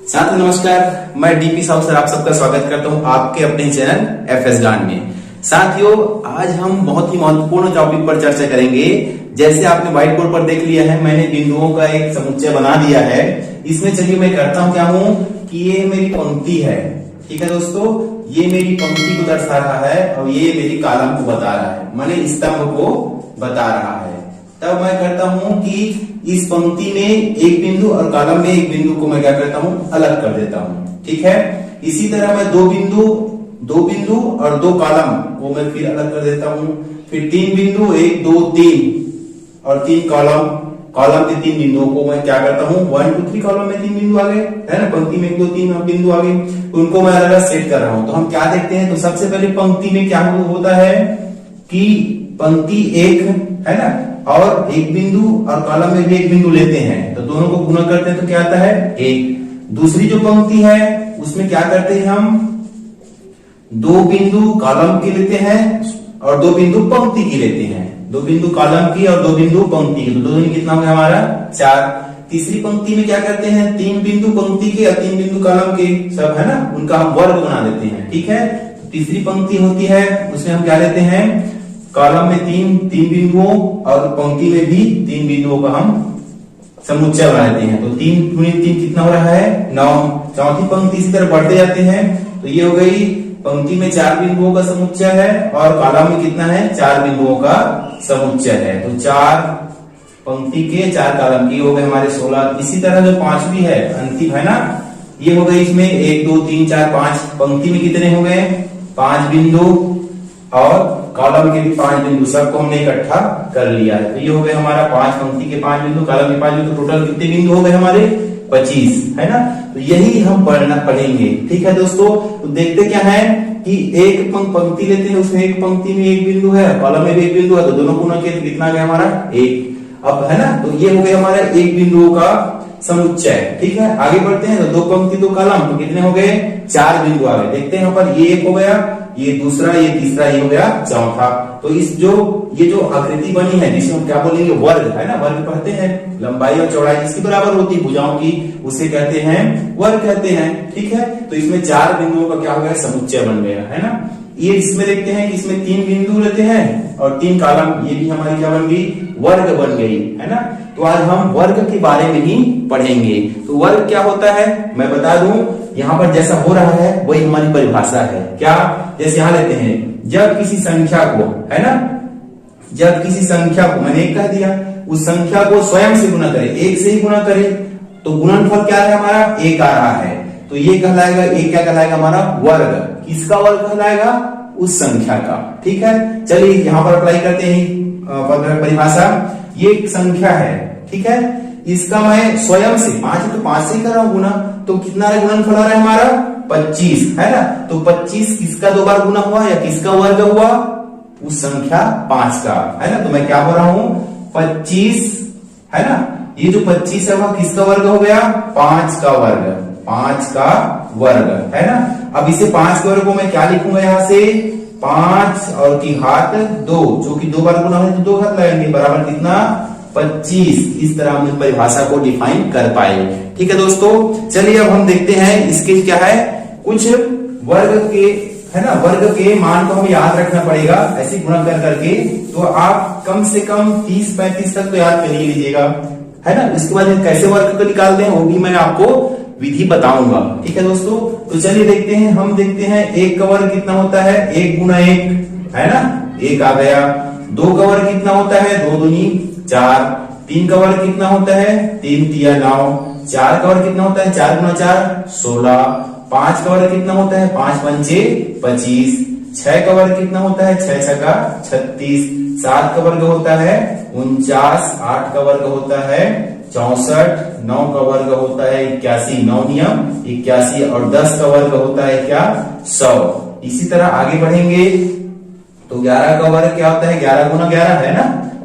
साथ नमस्कार, मैं डीपी साहू सर आप सबका स्वागत करता हूं आपके अपने चैनल एफएस ज्ञान में। साथियों, आज हम बहुत ही महत्वपूर्ण टॉपिक पर चर्चा करेंगे। जैसे आपने व्हाइट बोर्ड पर देख लिया है, मैंने बिंदुओं का एक समुच्चय बना दिया है। इसमें चलिए मैं करता हूं क्या हूं कि ये मेरी पंक्ति है। ठीक है दोस्तों, ये मेरी पंक्ति को दर्शा रहा है और ये मेरी कॉलम को बता रहा है, माने स्तंभ को बता रहा है। तब मैं करता हूं कि इस पंक्ति में एक बिंदु और कॉलम में एक बिंदु को मैं क्या करता हूं, अलग कर देता हूं। ठीक है, इसी तरह मैं दो बिंदु और दो कॉलम वो मैं फिर अलग कर देता हूं। फिर तीन बिंदु, एक दो तीन और तीन कॉलम के तीन बिंदुओं को मैं क्या करता हूं, 1 2 3 कॉलम में तीन बिंदु आ गए, है ना। पंक्ति में एक दो तीन बिंदु आ गए, उनको मैं अलग सेट कर रहा हूं। तो हम क्या देखते हैं, तो सबसे पहले पंक्ति में क्या होता है कि पंक्ति एक है ना, और एक बिंदु और कॉलम में भी एक बिंदु लेते हैं, तो दोनों को गुणा करते हैं तो क्या आता है, एक। दूसरी जो पंक्ति है उसमें क्या करते हैं, हम दो बिंदु कॉलम की लेते हैं और दो बिंदु पंक्ति की लेते हैं। दो बिंदु कॉलम की और दो बिंदु पंक्ति की, तो दो दूनी कितना हो गया हमारा, 4। तीसरी पंक्ति में क्या करते हैं, तीन बिंदु पंक्ति के और तीन बिंदु कॉलम के, सब है ना, उनका हम वर्ग बना देते हैं। ठीक है, तीसरी पंक्ति होती है उसमें हम क्या लेते हैं, कॉलम में तीन बिंदुओं और पंक्ति में भी तीन बिंदुओं का हम समुच्चय बना लेते हैं। तो 3 × 3 कितना हो रहा है, 9। चौथी पंक्ति इसी तरह बढ़ते जाते हैं, तो ये हो गई पंक्ति में 4 बिंदुओं का समुच्चय है और कॉलम में कितना है, 4 बिंदुओं का समुच्चय है। तो 4 पंक्ति के 4 कॉलम की हो गए हमारे 16। इसी तरह जो पांचवी है अंतिम है ना, ये हो गई, इसमें 1 2 3 4 5 पंक्ति में कितने हो गए, 5 बिंदु और कॉलम के भी 5 बिंदु, सबको हमने इकट्ठा कर लिया है। तो ये हो गए हमारा 5 पंक्ति के 5 बिंदु, कॉलम के 5 बिंदु, टोटल कितने बिंदु हो गए हमारे, 25, है ना। तो यही हम पढ़ेंगे। ठीक है दोस्तों, तो देखते क्या है कि एक पंक्ति लेते हैं, उसमें एक पंक्ति में एक बिंदु है, कॉलम में भी एक बिंदु है, तो दोनों गुणा किए तो कितना गया हमारा, 1। अब है ना, तो ये हो गया हमारा एक बिंदुओं का समुच्चय। ठीक है, आगे बढ़ते हैं, तो दो पंक्ति दो कॉलम, तो कितने हो गए, 4 बिंदु आ गए। देखते हैं यहाँ पर, ये एक हो गया, ये दूसरा, ये तीसरा, ये हो गया चौथा। तो ये जो आकृति बनी है जिसे हम क्या बोलेंगे, वर्ग, है ना। वर्ग कहते हैं लंबाई और चौड़ाई जिसकी बराबर होती है भुजाओं की, उसे कहते हैं वर्ग कहते हैं। ठीक है, तो इसमें 4 बिंदुओं का क्या हो गया, समुच्चय बन गया, है ना। ये इसमें देखते हैं कि इसमें 3 बिंदु लेते हैं और 3 कॉलम, ये भी हमारी क्या बन गई, वर्ग बन गई, है ना। तो आज हम वर्ग के बारे में ही पढ़ेंगे। तो वर्ग क्या होता है मैं बता दूं, यहाँ पर जैसा हो रहा है वही हमारी परिभाषा है। क्या, जैसे यहाँ लेते हैं, जब किसी संख्या को, है ना, जब किसी संख्या को मैंने 1 कह दिया, उस संख्या को स्वयं से गुणा करें, 1 से ही गुणा करें, तो गुणनफल क्या है हमारा, 1 आ रहा है। तो ये कहलाएगा, एक क्या कहलाएगा हमारा, वर्ग। किसका वर्ग कहलाएगा, उस संख्या का। ठीक है, चलिए यहाँ पर अप्लाई करते हैं परिभाषा। ये एक संख्या है, ठीक है, इसका मैं स्वयं से 5 है तो 5 से ही कर रहा हूं गुना, तो कितना गुणनफल आ रहा है हमारा, 25, है ना। तो 25 किसका 2 बार गुना हुआ या किसका वर्ग हुआ, उस संख्या 5 का, है ना। तो मैं क्या बोल रहा हूं, 25, है ना, ये जो 25 है वह किसका वर्ग हो गया, 5 का वर्ग, 5 का वर्ग, है ना। अब इसे 5 के वर्ग को मैं क्या लिखूंगा, यहां से 5 और की घात 2, जो कि 2 बार गुना है तो 2 घात लगाएंगे, बराबर कितना, 25। इस तरह हम इस परिभाषा को डिफाइन कर पाए। ठीक है दोस्तों, चलिए अब हम देखते हैं इसके क्या है, कुछ वर्ग के, है ना, वर्ग के मान को हमें याद रखना पड़ेगा ऐसे गुणा कर करके। तो आप कम से कम 30-35 तक तो याद कर ही लीजिएगा, है ना। इसके बाद कैसे वर्ग को निकालते हैं वो भी मैं आपको विधि बताऊंगा। ठीक है दोस्तों, तो चलिए देखते हैं, हम देखते हैं 1 का वर्ग कितना होता है, 1 × 1, है ना, 1 आ गया। 2 का वर्ग कितना होता है, 2 दूनी 4। 3 का वर्ग कितना होता है, 3 × 3 9। 4 का वर्ग कितना होता है, 4 × 4 16। 5 का वर्ग कितना होता है, 5 × 5 25। 6 का वर्ग कितना होता है, 6 × 6 36। 7 का वर्ग होता है 49। 8 का वर्ग होता है 64। 9 का वर्ग होता है 81, 9 नियम 81, और 10 का वर्ग होता है क्या, 100। इसी तरह आगे बढ़ेंगे तो 11 का वर्ग क्या होता है, 11 × 11, है ना,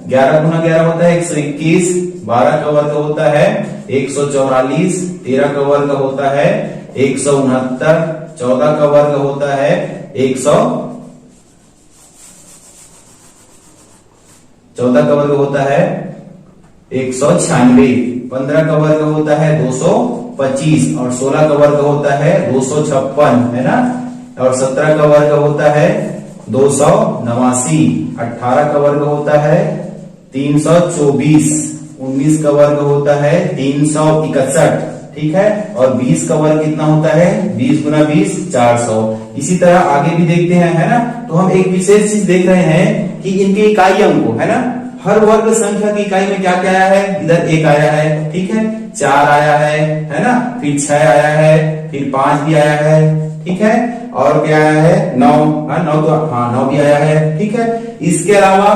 11 × 11 होता है 121। 12 का वर्ग होता है 144। 13 का वर्ग होता है 169। 14 का वर्ग होता है 14 का वर्ग होता है 196। 15 का वर्ग होता है 200 25 और 16 का वर्ग होता है 256, है ना। और 17 का वर्ग होता है 289, 18 का वर्ग होता है 324, 19 का वर्ग होता है 361, ठीक है। और 20 का वर्ग कितना होता है, 20 गुना 20 400। इसी तरह आगे भी देखते हैं, है ना। तो हम एक विशेष चीज देख रहे हैं कि इनके इकाई अंकों, है ना, हर वर्ग संख्या की इकाई में क्या क्या आया है, इधर 1 आया है, ठीक है, 4 आया है ना, फिर 6 आया है, फिर 5 भी आया है, ठीक है, और क्या आया है 9, 9 भी आया है, ठीक है। इसके अलावा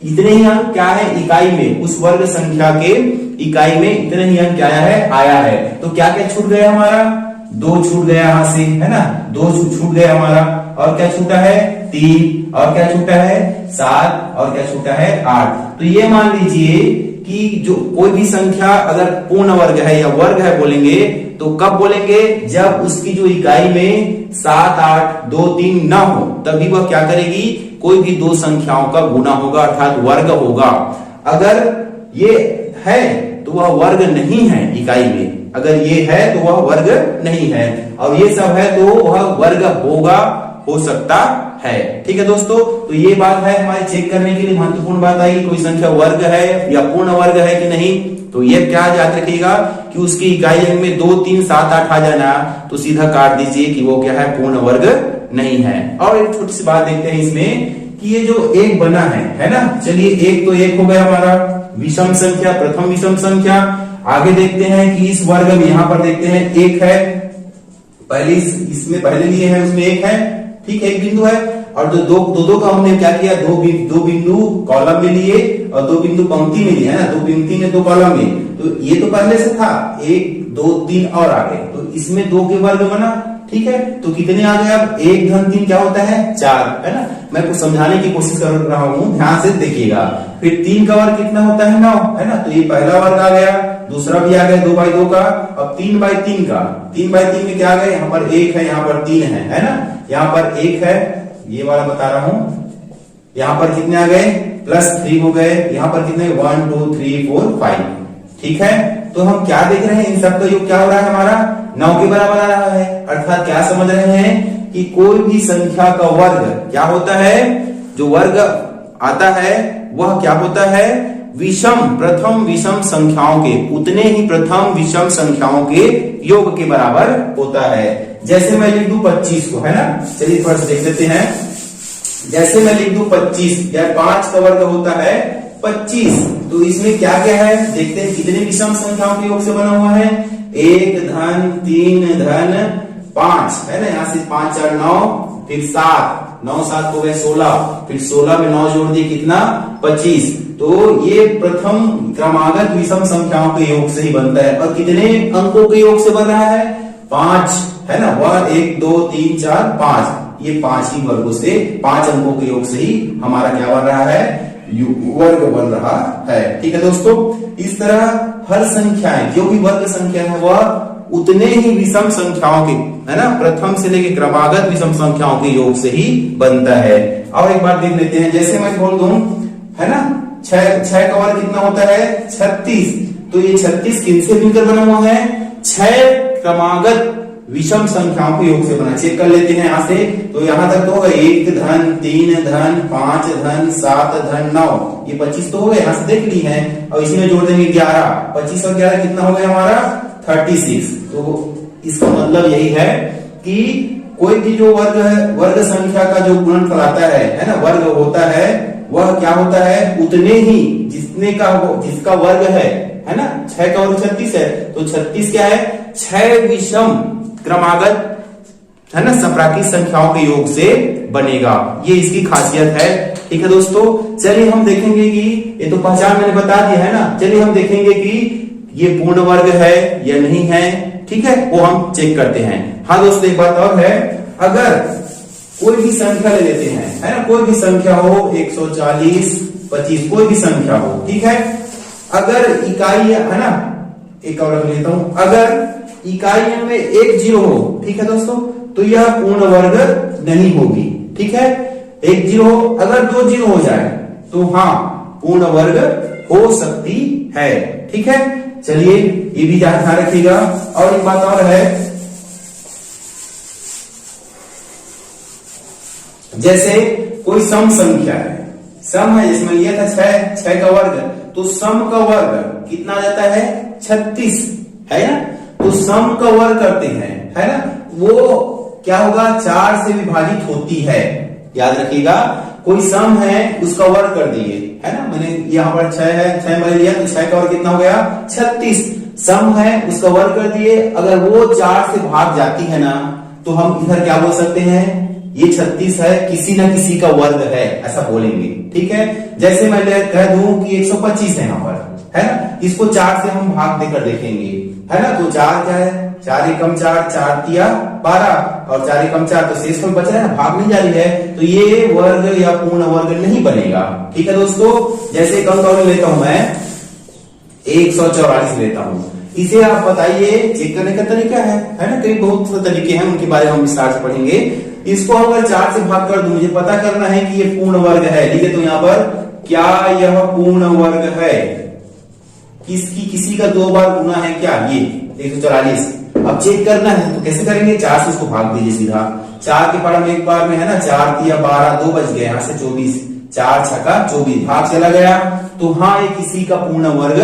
इतने ही अंक क्या है इकाई में, उस वर्ग संख्या के इकाई में इतने ही अंक क्या आया है। तो क्या क्या छूट गया हमारा, 2 छूट गया यहाँ से, है ना, 2 छूट गया हमारा। और क्या छूटा है 3, और क्या छूटा है 7, और क्या छूटा है 8। तो ये मान लीजिए कि जो कोई भी संख्या अगर पूर्ण वर्ग है या वर्ग है बोलेंगे तो कब बोलेंगे, जब उसकी जो इकाई में 7, 8, 2, 3 ना हो, तभी वह क्या करेगी, कोई भी दो संख्याओं का गुना होगा अर्थात वर्ग होगा। अगर ये है तो वह वर्ग नहीं है इकाई में, अगर ये है तो वह वर्ग नहीं है, और ये सब है तो वह वर्ग होगा, हो सकता है, ठीक है दोस्तों। तो ये बात है हमारे चेक करने के लिए महत्वपूर्ण बात आई, कोई संख्या वर्ग है या पूर्ण वर्ग है कि नहीं। तो ये क्या याद रखिएगा कि उसकी इकाई अंक में 2, 3, 7, 8 आ जाना तो सीधा काट दीजिए कि वो क्या है, पूर्ण वर्ग नहीं है। और एक छोटी सी बात देखते हैं इसमें कि ये जो एक बना है ना, चलिए एक तो एक हो गया हमारा विषम संख्या, प्रथम विषम संख्या। आगे देखते हैं कि इस वर्ग में यहां पर देखते हैं एक है, पहले इसमें पहले लिए है उसमें एक है, ठीक है, एक बिंदु है। और जो दो का हमने क्या किया, दो बिंदु कॉलम में लिए और 2 बिंदु पंक्ति में लिए, है ना, 2 पंक्ति में 2 कॉलम में। तो ये तो पहले से था, 1, 2, 3 और आगे, तो इसमें 2 के वर्ग बना, ठीक है। तो कितने आ गए अब, 1 धन 3 क्या होता है 4, है ना। मैं कुछ समझाने की कोशिश कर रहा हूं, ध्यान से देखिएगा। फिर 3 का वर्ग कितना होता है 9, है ना। तो ये पहला वर्ग आ गया, दूसरा भी आ गया 2/2 का। अब 3/3 का, 3/3 में क्या आ गया, यहाँ पर 1 है, यहाँ पर 3 है ना। यहाँ पर 1 है, ये वाला बता रहा हूं। यहाँ पर कितने आ गए, +3 हो गए। यहाँ पर कितने, 1, 2, 3, 4, 5, ठीक है। तो हम क्या देख रहे हैं, इन सब का योग क्या हो रहा है हमारा 9 के बराबर आ रहा है। अर्थात क्या समझ रहे हैं कि कोई भी संख्या का वर्ग क्या होता है, जो वर्ग आता है वह क्या होता है, विषम, प्रथम विषम संख्याओं के उतने ही प्रथम विषम संख्याओं के योग के बराबर होता है। जैसे मैं लिख दूं 25 को, है ना, चलिए थोड़ा सा देख लेते हैं। जैसे मैं लिख दूं 25 या 5 का वर्ग होता है 25, तो इसमें क्या क्या है देखते हैं, कितने विषम संख्याओं के योग से बना हुआ है, 1 धन 3 धन 5, है ना। यहाँ से 5, 4, 9, फिर 7, 9, 7 हो गए 16, फिर 16 में 9 जोड़ दिए कितना 25। तो ये प्रथम क्रमागत विषम संख्याओं के योग से ही बनता है। और कितने अंकों के योग से बन रहा है, 5, है ना। वह 1, 2, 3, 4, 5, ये 5 ही वर्गों से, 5 अंकों के योग से ही हमारा क्या बन रहा है, वर्ग बन रहा है, ठीक है दोस्तों। इस तरह हर संख्याएं, जो भी वर्ग संख्या है वह उतने ही विषम संख्याओं के, है ना, प्रथम से लेकर क्रमागत विषम संख्याओं के योग से ही बनता है। और एक बार देख लेते हैं, जैसे मैं बोल दूं, है ना, 6 का वर्ग कितना होता है 36, तो ये 36 किनसे मिलकर बना हुआ है, 6 क्रमागत विषम संख्याओं के योग से बना। चेक कर लेते हैं यहाँ से, तो यहाँ तक तो होगा 1 धन 3 धन 5 धन 7 धन 9, ये 25 तो हो गए, यहाँ से देख ली है। और इसमें जोड़ देंगे 11, 25 और 11 कितना हो गया हमारा 36। तो इसका मतलब यही है कि कोई भी जो वर्ग है, वर्ग संख्या का जो गुणनफल आता है ना, वर्ग होता है, वह क्या होता है, उतने ही जिसका वर्ग है ना। 6 का वर्ग 36 है, तो 36 क्या है, 6 विषम क्रमागत, है ना, सप्राकृत संख्याओं के योग से बनेगा। ये इसकी खासियत है, ठीक है दोस्तों। चलिए हम देखेंगे कि ये तो पहचान मैंने बता दिया है ना, चलिए हम देखेंगे कि ये पूर्ण वर्ग है या नहीं है, ठीक है, वो हम चेक करते हैं। हाँ दोस्तों, एक बात और है, अगर कोई भी संख्या ले लेते हैं, है ना, कोई भी संख्या हो 140, 25, कोई भी संख्या हो, ठीक है। अगर इकाई, है ना, एक और रख लेता हूं, अगर इकाई में 1 0 हो, ठीक है दोस्तों, तो यह पूर्ण वर्ग नहीं होगी, ठीक है। 1 0 हो, अगर 2 0 हो जाए तो हाँ पूर्ण वर्ग हो सकती है, ठीक है। चलिए ये भी ध्यान रखिएगा। और एक बात और है, जैसे कोई सम संख्या है, सम है जिसमें लिया था 6 का वर्ग, तो सम का वर्ग कितना आ जाता है 36 है ना। तो सम का वर्ग करते हैं है ना, वो क्या होगा 4 से विभाजित होती है। याद रखिएगा, कोई सम है उसका वर्ग कर दिए है ना, मैंने यहाँ पर 6 है, 6 मैंने लिया तो 6 का वर्ग कितना हो गया 36। सम है उसका वर्ग कर दिए, अगर वो 4 से भाग जाती है ना तो हम इधर क्या बोल सकते हैं, ये 36 है, किसी ना किसी का वर्ग है, ऐसा बोलेंगे। ठीक है, जैसे मैं कह दूं कि 125 है यहाँ पर है ना, इसको 4 से हम भाग देकर देखेंगे है ना, तो 4 क्या है, 4 एकम 4, 4 तिया 12 और 4 एकम 4, तो शेष में बच रहा है, भाग नहीं जा रही है, तो ये वर्ग या पूर्ण वर्ग नहीं बनेगा। ठीक है दोस्तों, जैसे कम कौन लेता हूं मैं 144 लेता हूं, इसे आप बताइए चेक करने का तरीका है ना, कई बहुत से तरीके हैं, उनके बारे में हम विस्तार से पढ़ेंगे। इसको अगर 4 से भाग कर दूं, मुझे पता करना है कि ये पूर्ण वर्ग है। ठीक है, तो यहाँ पर क्या यह पूर्ण वर्ग है, किसी का 2 बार गुना है क्या, ये 144। अब चेक करना है तो कैसे करेंगे, 4 से उसको भाग दीजिए सीधा, 4 के पार में एक बार में है ना, 4 तिया 12, 2 बच गए, यहाँ से 24, 4 छक्का 24, भाग चला गया। तो हाँ, ये किसी का पूर्ण वर्ग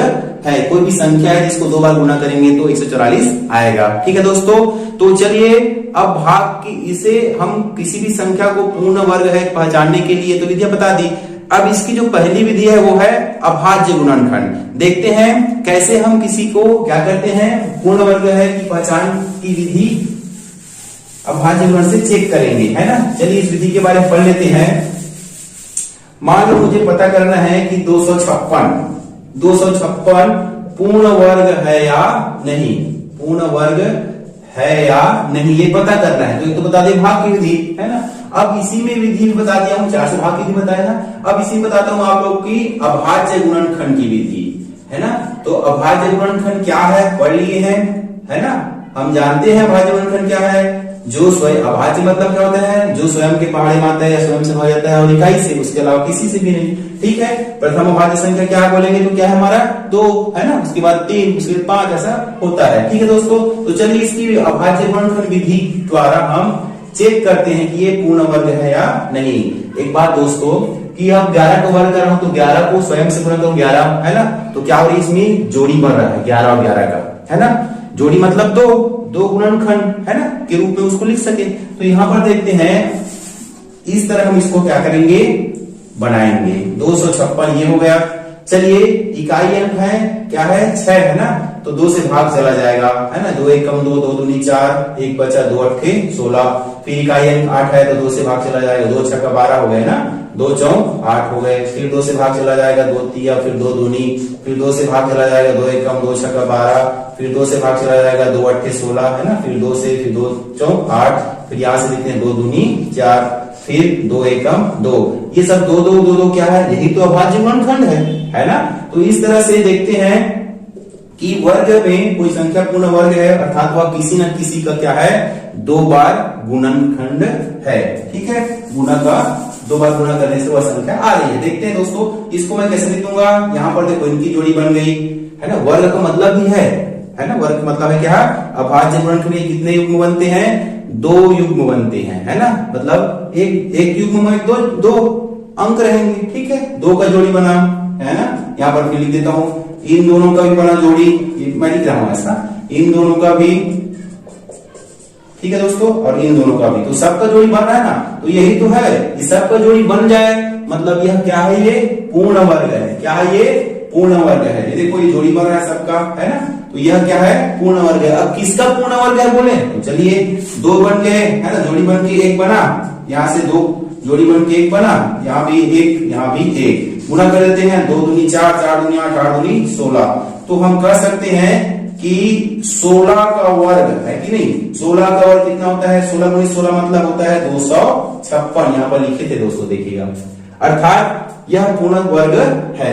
है, कोई भी संख्या है जिसको 2 बार गुना करेंगे तो 144 आएगा। ठीक है दोस्तों, तो चलिए अब भाग की, इसे हम किसी भी संख्या को पूर्ण वर्ग है पहचानने के लिए तो विधियां बता दी। अब इसकी जो पहली विधि है वो है अभाज्य गुणनखंड। देखते हैं कैसे हम किसी को क्या करते हैं, पूर्ण वर्ग है की पहचान की विधि अभाज्य गुणन से चेक करेंगे है ना। चलिए इस विधि के बारे में पढ़ लेते हैं। मान लो मुझे पता करना है कि 256 पूर्ण वर्ग है या नहीं, पूर्ण वर्ग है या नहीं, ये पता करना है। तो ये तो बता दे भाग की विधि है ना। अब इसी में विधि भी बता दिया हूं, 4 से भाग की विधि बताया ना। अब इसी में बताता हूं आप लोग की अभाज्य गुणनखंड की विधि है ना। तो अभाज्य गुणनखंड क्या है पढ़ लिए हैं है ना, हम जानते हैं अभाज्य गुणनखंड क्या है, जो स्वयं, अभाज्य मतलब क्या होता है, जो स्वयं के पहाड़े में आता है या स्वयं से भाग जाता है और इकाई से, उसके अलावा किसी से भी नहीं। ठीक है, प्रथम अभाज्य संख्या क्या बोलेंगे तो क्या है हमारा 2 है ना, उसके बाद 3, उसके बाद 5, ऐसा होता है। ठीक है दोस्तों, तो चलिए इसकी अभाज्य गुणनखंड विधि द्वारा हम चेक करते हैं कि ये पूर्ण वर्ग है या नहीं। एक बात दोस्तों कि अब 11 का वर्ग कर रहा हूं तो 11 को स्वयं से गुणा करूं 11 है ना, तो क्या हो रही है इसमें जोड़ी बन रहा है 11 और 11 का है ना, जोड़ी मतलब 2 गुणनखंड है ना के रूप में उसको लिख सके। तो यहां पर देखते हैं इस तरह हम इसको क्या करेंगे बनाएंगे। 256 ये हो गया। चलिए इकाई अंक है क्या है 6 है ना, तो 2 से भाग चला जाएगा है ना, 2 एकम 2, 2 दूनी 4, 1 बचा 2 अट्ठे 16। फिर इकाई अंक 8 है तो 2 से भाग चला जाएगा, 2 छक्का 12 हो गए ना, 2 चौक 8 हो गए। फिर 2 से भाग चला जाएगा 2 तिया, फिर 2 दूनी, फिर 2 से भाग चला जाएगा 2 एकम 2 छक्का 12, फिर 2 से भाग चला जाएगा 2 अट्ठे 16 है ना, फिर 2 से, फिर 2 चौक 8, फिर यहां से लिखते हैं 2 दूनी 4, फिर 2 एकम 2। ये सब 2 2 2 2 क्या है, यही तो अभाज्य गुणनखंड है ना। तो इस तरह से देखते हैं कि वर्ग में कोई संख्या पूर्ण वर्ग है, अर्थात वह किसी न किसी का क्या है 2 बार गुणनखंड है। ठीक है, गुणा का 2 बार गुणा करने से वह संख्या आ रही है। देखते हैं दोस्तों इसको मैं कैसे लिखूंगा। यहाँ पर देखो इनकी जोड़ी बन गई है ना, वर्ग का मतलब ही है ना, वर्ग का मतलब है क्या, अभाज्य गुणनखंड में कितने युग्म बनते हैं 2 युग्म बनते हैं है ना, मतलब एक युग्म में 2 अंक रहेंगे। ठीक है, 2 का जोड़ी बना है ना, यहाँ पर फिर लिख देता हूं इन दोनों का भी बना जोड़ी, मैं लिख रहा हूं ऐसा, इन दोनों का भी ठीक है दोस्तों, और इन दोनों का भी, तो सबका जोड़ी बन रहा है ना, तो यही तो है, इस सबका जोड़ी बन जाए मतलब यह क्या है, ये पूर्ण वर्ग है। क्या है ये पूर्ण वर्ग है। ये देखो ये जोड़ी बन रहा है सबका है ना, तो यह क्या है पूर्ण वर्ग है। अब किसका पूर्ण वर्ग है बोले तो चलिए 2 बन गए है ना, जोड़ी बन के 1 बना, यहाँ से 2 जोड़ी बन के 1 बना, यहाँ भी 1, यहाँ भी 1, गुणा कर देते हैं 2 दूनी 4, 4 दूनी 8, 8 दूनी 16। तो हम कह सकते हैं कि 16 का वर्ग है कि नहीं, 16 का वर्ग कितना होता है, 16 गुनी 16 मतलब होता है 256। यहाँ पर लिखे थे दोस्तों देखिएगा, अर्थात यह पूर्ण वर्ग है।